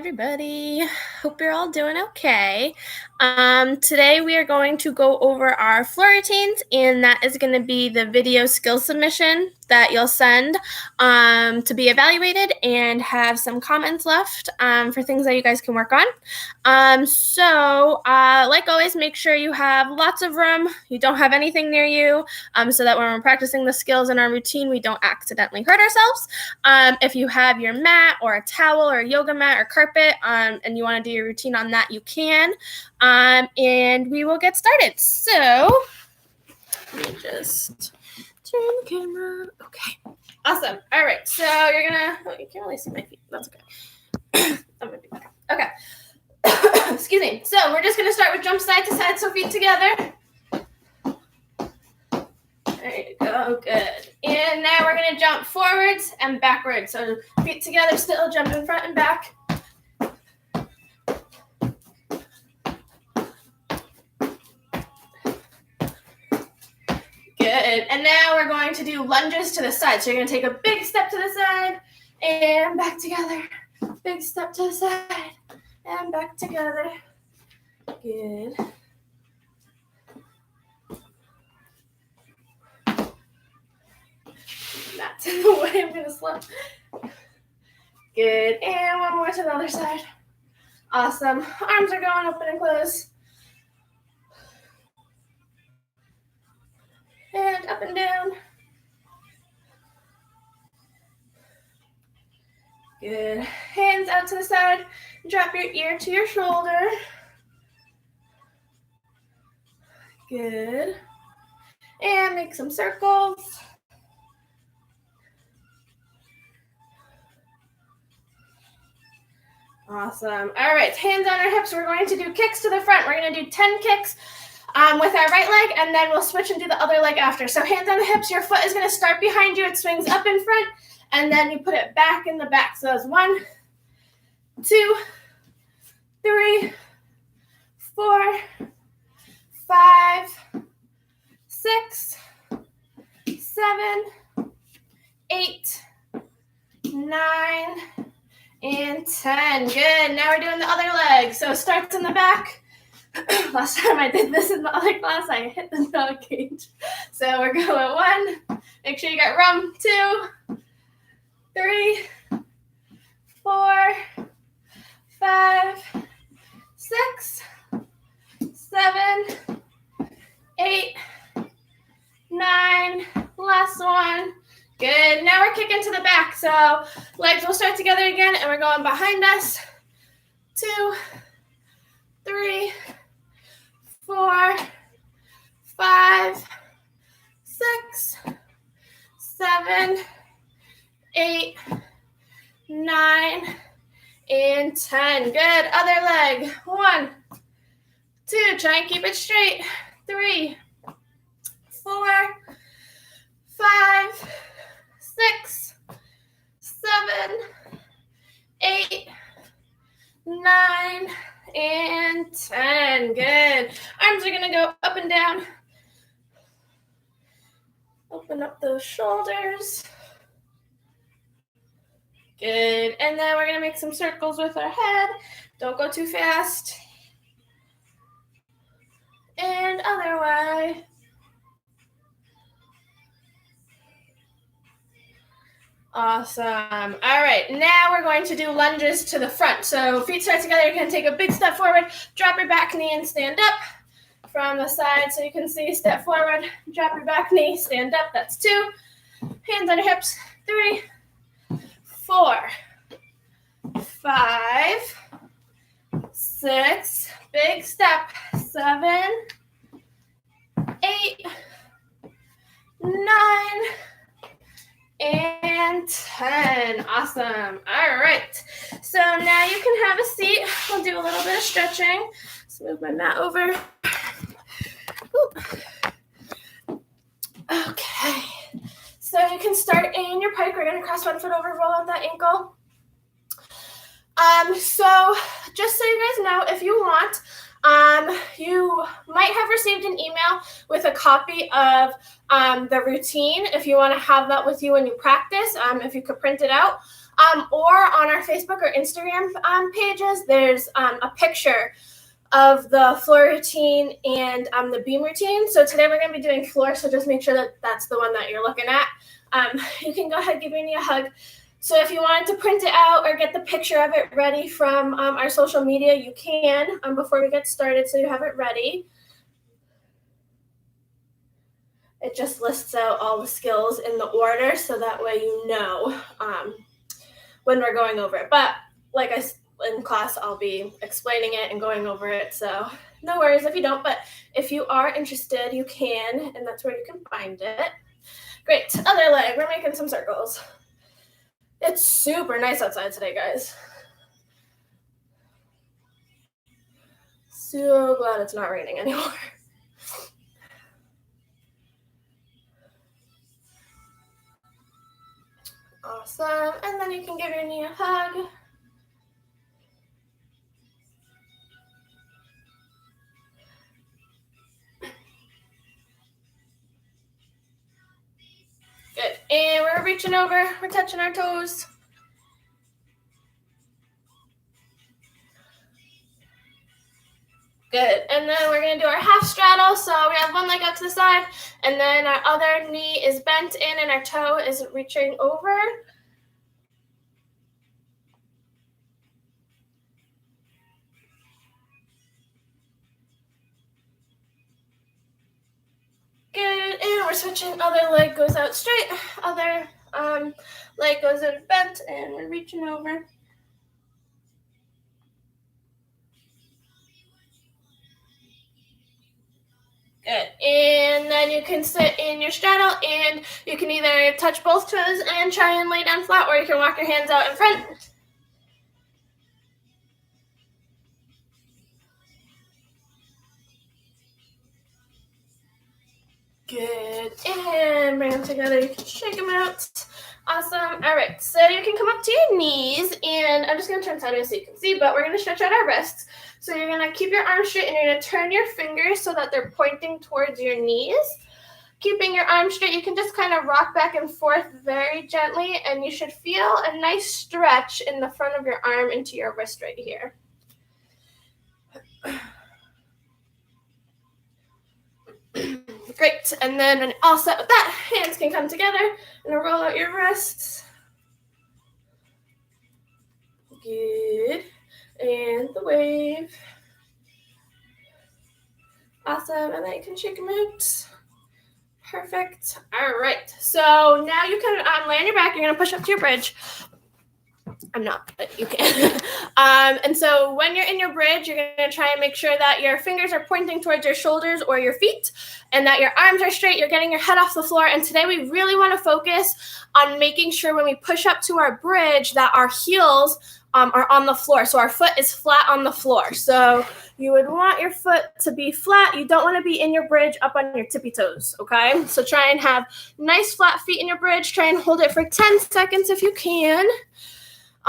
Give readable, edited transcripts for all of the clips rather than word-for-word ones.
everybody. Hope you're all doing okay. Today we are going to go over our floor routines, and that is going to be the video skill submission that you'll send to be evaluated and have some comments left for things that you guys can work on. Like always, make sure you have lots of room. You don't have anything near you so that when we're practicing the skills in our routine, we don't accidentally hurt ourselves. If you have your mat or a towel or a yoga mat or carpet and you want to do your routine on that, you can. And we will get started. So let me just turn the camera. Okay. Awesome. All right. So you're going to, you can't really see my feet. That's okay. That might be better. Okay. Excuse me. So we're just going to start with jump side to side, so feet together. There you go. Good. And now we're going to jump forwards and backwards. So feet together still, jump in front and back. Good. And now we're going to do lunges to the side. So you're going to take a big step to the side and back together. Big step to the side and back together. Good. That's in the way. I'm going to slip. Good. And one more to the other side. Awesome. Arms are going open and close. And up and down. Good. Hands out to the side. Drop your ear to your shoulder. Good. And make some circles. Awesome. All right, hands on our hips. We're going to do kicks to the front. We're going to do 10 kicks with our right leg, and then we'll switch and do the other leg after. So hands on the hips. Your foot is going to start behind you. It swings up in front, and then you put it back in the back. So that's 1, 2, 3, 4, 5, 6, 7, 8, 9, and 10. Good. Now we're doing the other leg. So it starts in the back. Last time I did this in the other class, I hit the dog cage. So we're going 1. Make sure you got room. 2, 3, 4, 5, 6, 7, 8, 9. Last one. Good. Now we're kicking to the back. So legs will start together again, and we're going behind us. 2, 3, 4, 5, 6, 7, 8, 9, and 10. Good. Other leg. 1, 2. Try and keep it straight. 3, 4, 5, 6, 7, 8, 9, and 10. Good. Arms are going to go up and down. Open up those shoulders. Good. And then we're going to make some circles with our head. Don't go too fast. And other way. Awesome. All right, now we're going to do lunges to the front. So feet start together. You're going to take a big step forward, drop your back knee, and stand up from the side. So you can see, step forward, drop your back knee, stand up. That's 2. Hands on your hips. 3, 4, 5, 6. Big step. 7, 8, 9, and 10. Awesome. All right. So now you can have a seat. We'll do a little bit of stretching. Let's move my mat over. Ooh. Okay. So you can start in your pike. We're going to cross one foot over, roll out that ankle. So just so you guys know, if you want, You might have received an email with a copy of the routine if you want to have that with you when you practice, if you could print it out. Or on our Facebook or Instagram pages, there's a picture of the floor routine and the beam routine. So today we're going to be doing floor, so just make sure that that's the one that you're looking at. You can go ahead and give me a hug. So if you wanted to print it out or get the picture of it ready from our social media, you can before we get started, so you have it ready. It just lists out all the skills in the order, so that way you know when we're going over it. But like in class, I'll be explaining it and going over it, so no worries if you don't. But if you are interested, you can, and that's where you can find it. Great. Other leg. We're making some circles. It's super nice outside today, guys. So glad it's not raining anymore. Awesome. And then you can give your knee a hug. Good. And we're reaching over. We're touching our toes. Good. And then we're going to do our half straddle. So we have one leg out to the side, and then our other knee is bent in and our toe is reaching over. Good. And we're switching. Other leg goes out straight. Other leg goes out bent, and we're reaching over. Good. And then you can sit in your straddle, and you can either touch both toes and try and lay down flat, or you can walk your hands out in front. Good. And bring them together. You can shake them out. Awesome. All right. So you can come up to your knees, and I'm just going to turn sideways so you can see, but we're going to stretch out our wrists. So you're going to keep your arms straight, and you're going to turn your fingers so that they're pointing towards your knees. Keeping your arms straight, you can just kind of rock back and forth very gently, and you should feel a nice stretch in the front of your arm into your wrist right here. Great. And then when all set with that, hands can come together and roll out your wrists. Good. And the wave. Awesome. And then you can shake them out. Perfect. All right. So now you can lay on your back. You're going to push up to your bridge. I'm not, but you can. And so when you're in your bridge, you're going to try and make sure that your fingers are pointing towards your shoulders or your feet, and that your arms are straight. You're getting your head off the floor. And today we really want to focus on making sure when we push up to our bridge that our heels are on the floor. So our foot is flat on the floor. So you would want your foot to be flat. You don't want to be in your bridge up on your tippy toes, okay? So try and have nice flat feet in your bridge. Try and hold it for 10 seconds if you can.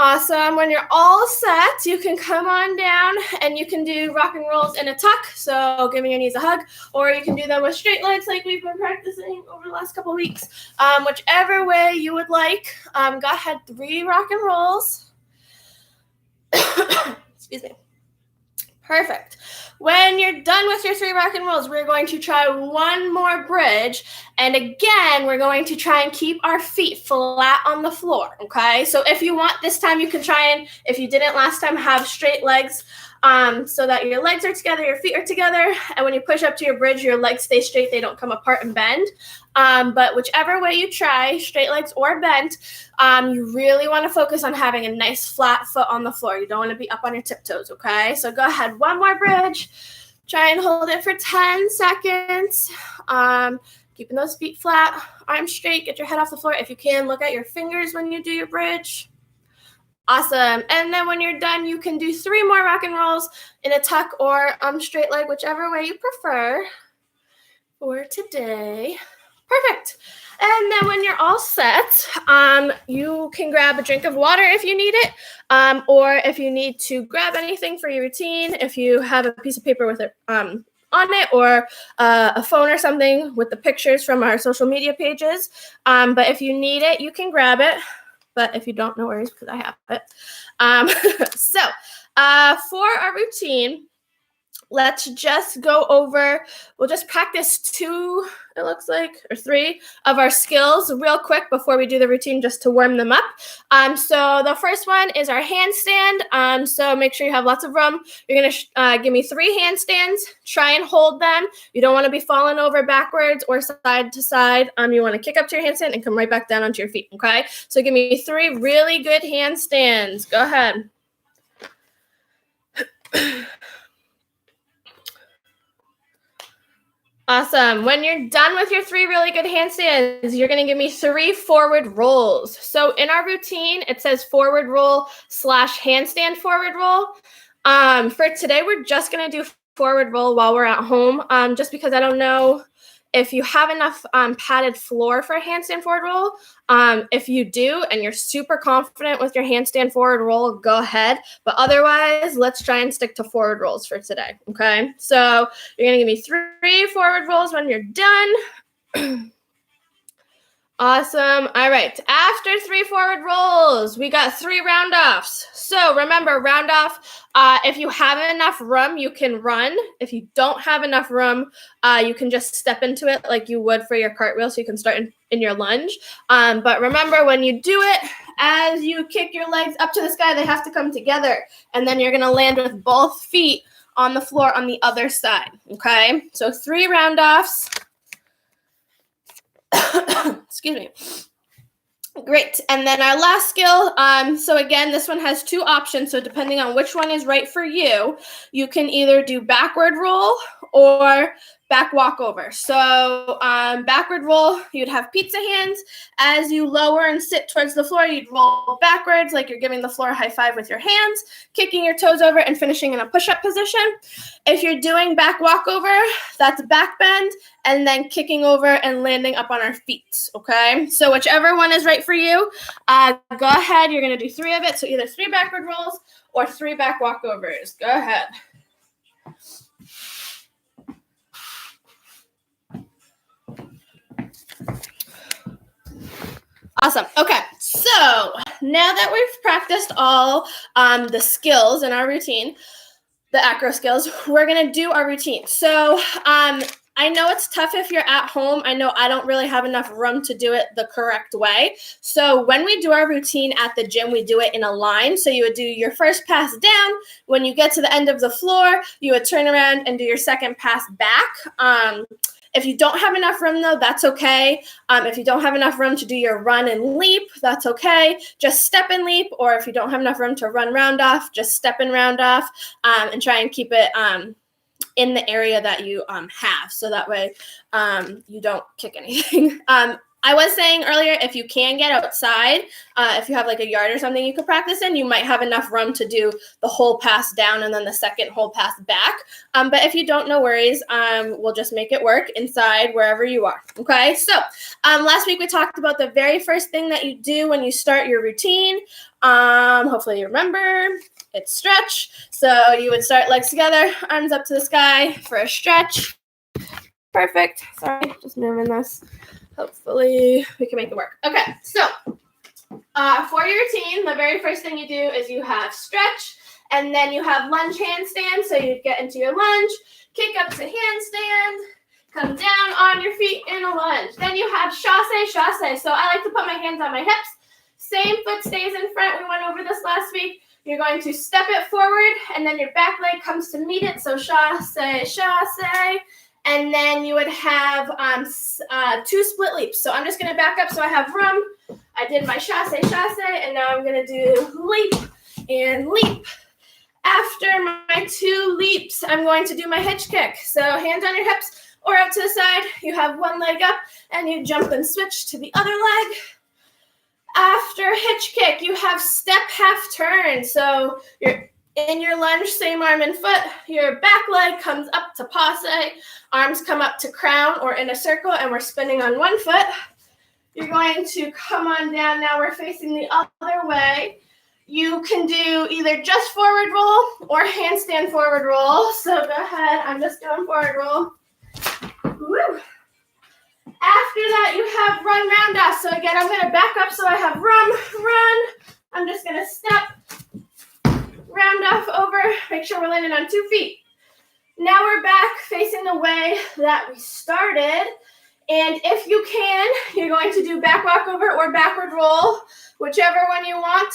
Awesome. When you're all set, you can come on down and you can do rock and rolls in a tuck. So giving your knees a hug, or you can do them with straight legs like we've been practicing over the last couple of weeks. Whichever way you would like. Go ahead, 3 rock and rolls. Excuse me. Perfect. When you're done with your 3 rock and rolls, we're going to try one more bridge. And again, we're going to try and keep our feet flat on the floor, okay? So if you want this time, you can try and, if you didn't last time, have straight legs so that your legs are together, your feet are together. And when you push up to your bridge, your legs stay straight. They don't come apart and bend. But whichever way you try, straight legs or bent, you really want to focus on having a nice flat foot on the floor. You don't want to be up on your tiptoes, okay? So go ahead, one more bridge. Try and hold it for 10 seconds. Keeping those feet flat, arms straight, get your head off the floor. If you can, look at your fingers when you do your bridge. Awesome. And then when you're done, you can do 3 more rock and rolls in a tuck or straight leg, whichever way you prefer for today. Perfect. And then when you're all set, you can grab a drink of water if you need it, or if you need to grab anything for your routine, if you have a piece of paper with it on it, or a phone or something with the pictures from our social media pages. But if you need it, you can grab it. But if you don't, no worries, because I have it. So for our routine, let's just go over, we'll just practice 2, it looks like, or 3 of our skills real quick before we do the routine, just to warm them up. So the first one is our handstand. So make sure you have lots of room. You're gonna give me 3 handstands. Try and hold them. You don't want to be falling over backwards or side to side. You want to kick up to your handstand and come right back down onto your feet, okay? So give me 3 really good handstands. Go ahead. Awesome. When you're done with your 3 really good handstands, you're going to give me 3 forward rolls. So in our routine, it says forward roll / handstand forward roll. For today, we're just going to do forward roll while we're at home, just because I don't know if you have enough padded floor for a handstand forward roll. If you do and you're super confident with your handstand forward roll, go ahead. But otherwise, let's try and stick to forward rolls for today, okay? So you're going to give me 3 forward rolls when you're done. Awesome. All right. After 3 forward rolls, we got 3 round offs. So remember, round off, if you have enough room, you can run. If you don't have enough room, you can just step into it like you would for your cartwheel, so you can start in your lunge. But remember, when you do it, as you kick your legs up to the sky, they have to come together. And then you're going to land with both feet on the floor on the other side. Okay? So 3 round offs. Excuse me. Great. And then our last skill, so again, this one has 2 options. So depending on which one is right for you, you can either do backward roll or back walkover. So backward roll, you'd have pizza hands. As you lower and sit towards the floor, you'd roll backwards like you're giving the floor a high five with your hands, kicking your toes over and finishing in a push-up position. If you're doing back walkover, that's back bend and then kicking over and landing up on our feet, okay? So whichever one is right for you, go ahead. You're going to do 3 of it. So either 3 backward rolls or 3 back walkovers. Go ahead. Awesome. Okay, so now that we've practiced all the skills in our routine, the acro skills, we're going to do our routine. So I know it's tough if you're at home. I know I don't really have enough room to do it the correct way. So when we do our routine at the gym, we do it in a line. So you would do your first pass down. When you get to the end of the floor, you would turn around and do your second pass back. If you don't have enough room, though, that's okay. If you don't have enough room to do your run and leap, that's okay. Just step and leap, or if you don't have enough room to run round off, just step and round off, and try and keep it in the area that you have, so that way you don't kick anything. I was saying earlier, if you can get outside, if you have like a yard or something you could practice in, you might have enough room to do the whole pass down and then the second whole pass back. But if you don't, no worries. We'll just make it work inside wherever you are. Okay, so last week we talked about the very first thing that you do when you start your routine. Hopefully you remember. It's stretch. So you would start legs together, arms up to the sky for a stretch. Perfect. Sorry, just moving this. Hopefully we can make it work. Okay, so for your routine, the very first thing you do is you have stretch, and then you have lunge handstand. So you get into your lunge, kick up to handstand, come down on your feet in a lunge. Then you have chasse. So I like to put my hands on my hips. Same foot stays in front. We went over this last week. You're going to step it forward, and then your back leg comes to meet it. So chasse. And then you would have 2 split leaps. So I'm just going to back up so I have room. I did my chasse, and now I'm going to do leap and leap. After my 2 leaps, I'm going to do my hitch kick. So hands on your hips or up to the side. You have one leg up, and you jump and switch to the other leg. After hitch kick, you have step half turn. So you're in your lunge, same arm and foot. Your back leg comes up to passe. Arms come up to crown or in a circle, and we're spinning on one foot. You're going to come on down. Now we're facing the other way. You can do either just forward roll or handstand forward roll. So go ahead. I'm just doing forward roll. Woo. After that, you have run round off. So again, I'm going to back up so I have run. I'm just going to step, round off over. Make sure we're landing on 2 feet. Now we're back facing the way that we started. And if you can, you're going to do back walk over or backward roll, whichever one you want.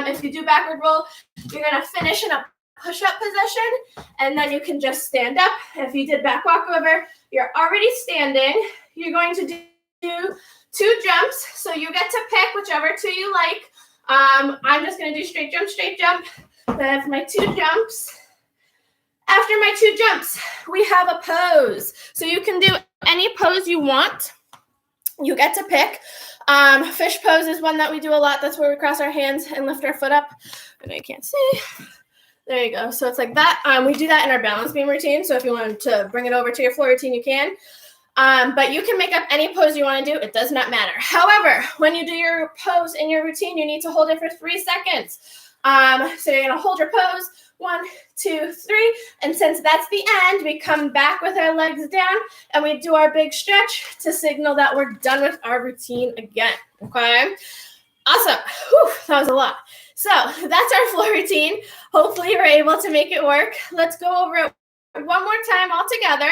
If you do backward roll, you're going to finish in a push-up position, and then you can just stand up. If you did back walk over, you're already standing. You're going to do 2 jumps, so you get to pick whichever 2 you like. I'm just going to do straight jump. Then my 2 jumps. After my 2 jumps, we have a pose. So you can do any pose you want. You get to pick. Fish pose is one that we do a lot. That's where we cross our hands and lift our foot up. And I can't see. There you go. So it's like that. We do that in our balance beam routine. So if you wanted to bring it over to your floor routine, you can. But you can make up any pose you want to do. It does not matter. However, when you do your pose in your routine, you need to hold it for 3 seconds. So you're going to hold your pose. 1, 2, 3. And since that's the end, we come back with our legs down and we do our big stretch to signal that we're done with our routine again. Okay. Awesome. Whew, that was a lot. So that's our floor routine. Hopefully you were able to make it work. Let's go over it one more time all together.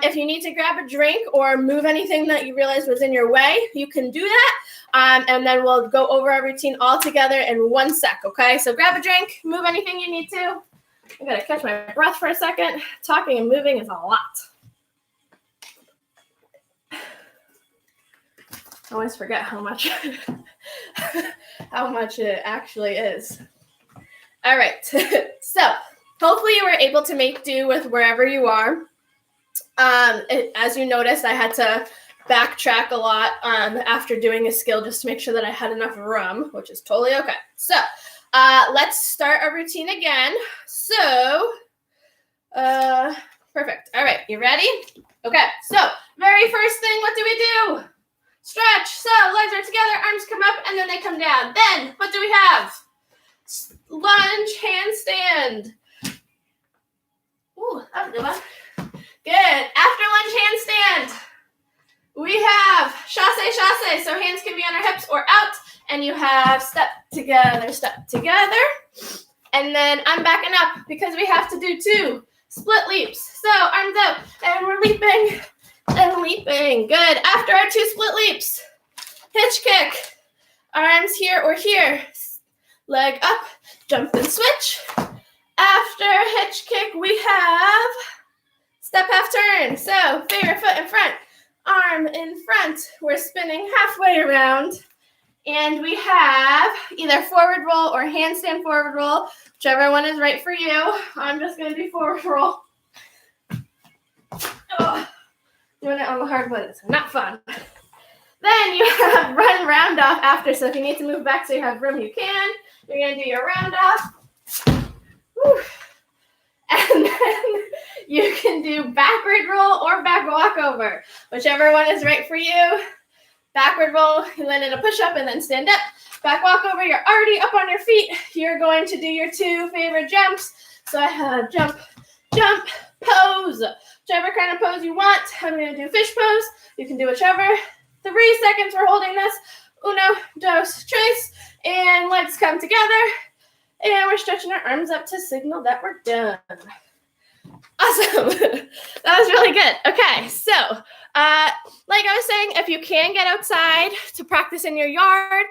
If you need to grab a drink or move anything that you realized was in your way, you can do that. And then we'll go over our routine all together in 1 sec, okay? So grab a drink, move anything you need to. I'm going to catch my breath for a second. Talking and moving is a lot. I always forget how much it actually is. All right. So hopefully you were able to make do with wherever you are. As you noticed, I had to backtrack a lot after doing a skill just to make sure that I had enough room, which is totally okay. So let's start our routine again. So perfect. All right, you ready? Okay, so very first thing, what do we do? Stretch. So legs are together, arms come up, and then they come down. Then what do we have? Lunge, handstand. Ooh, that was a good one. Good. After lunge handstand, we have chasse. So hands can be on our hips or out. And you have step together. And then I'm backing up because we have to do 2 split leaps. So arms out and we're leaping and leaping. Good. After our 2 split leaps, hitch kick. Arms here or here. Leg up, jump and switch. After hitch kick, we have step half turn. So favorite foot in front, arm in front. We're spinning halfway around. And we have either forward roll or handstand forward roll, whichever one is right for you. I'm just going to do forward roll. Oh, doing it on the hard wood is not fun. Then you have run round off after. So if you need to move back so you have room, you can. You're going to do your round off. Whew. And then you can do backward roll or back walk over, whichever one is right for you. Backward roll, you land in a push-up and then stand up. Back walk over, you're already up on your feet. You're going to do your 2 favorite jumps. So I have jump, pose. Whichever kind of pose you want. I'm going to do fish pose. You can do whichever. 3 seconds we're holding this. 1, 2, 3. And legs come together. And we're stretching our arms up to signal that we're done. Awesome. That was really good. Okay, so like I was saying, if you can get outside to practice in your yard,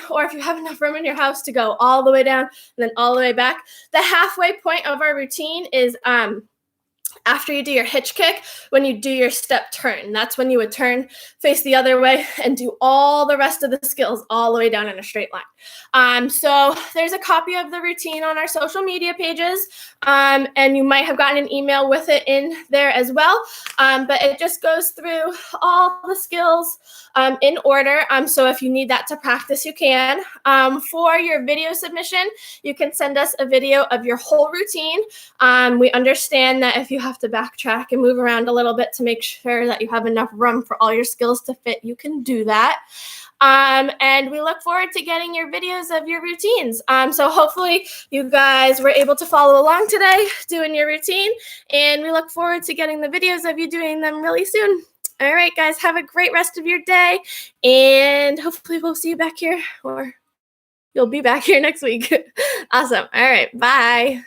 or if you have enough room in your house to go all the way down and then all the way back, the halfway point of our routine is after you do your hitch kick, when you do your step turn. That's when you would turn, face the other way, and do all the rest of the skills all the way down in a straight line. So there's a copy of the routine on our social media pages, and you might have gotten an email with it in there as well. But it just goes through all the skills in order. So if you need that to practice, you can. For your video submission, you can send us a video of your whole routine. We understand that if you you have to backtrack and move around a little bit to make sure that you have enough room for all your skills to fit, you can do that. And we look forward to getting your videos of your routines. So hopefully you guys were able to follow along today doing your routine, and we look forward to getting the videos of you doing them really soon. All right, guys, have a great rest of your day, and hopefully we'll see you back here, or you'll be back here next week. Awesome. All right, bye.